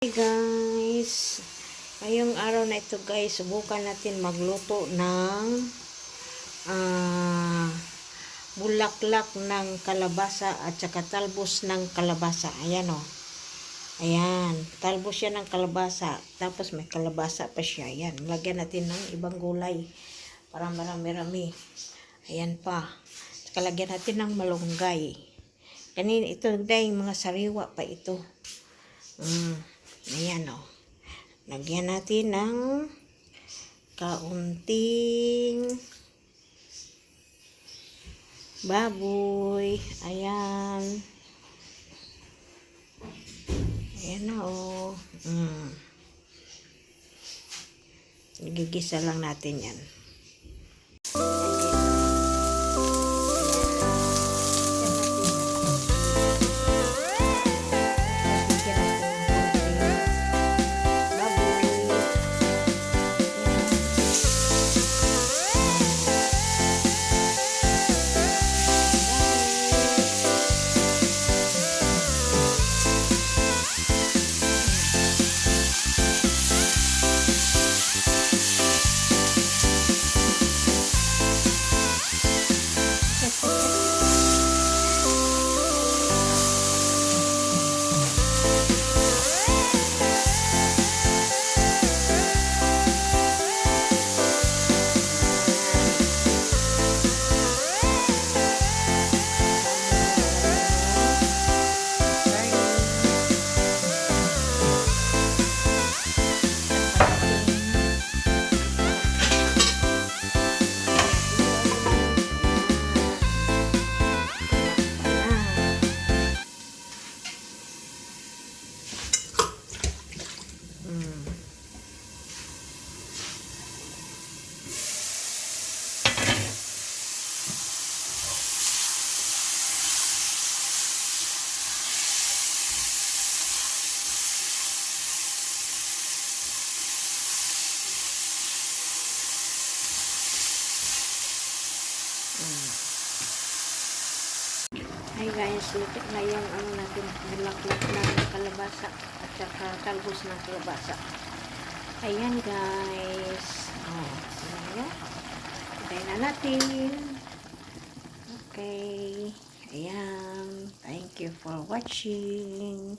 Hey guys, ngayong araw na ito guys, subukan natin magluto ng bulaklak ng kalabasa at saka talbos ng kalabasa. Ayan o. Ayan, talbos siya ng kalabasa. Tapos may kalabasa pa siya. Ayan, lagyan natin ng ibang gulay para marami-rami. Ayan pa. Saka lagyan natin ng malunggay. Kanina ito dahil mga sariwa pa ito. Ayan o. Lagyan natin ng kaunting baboy. Ayan. Ayan na o. Gigisa lang natin yan. Hi guys, luto na yung natin, bulaklak ng kalabasa at saka talbos ng kalabasa. Ayan guys. Tayo na natin. Okay. Ayan. Thank you for watching.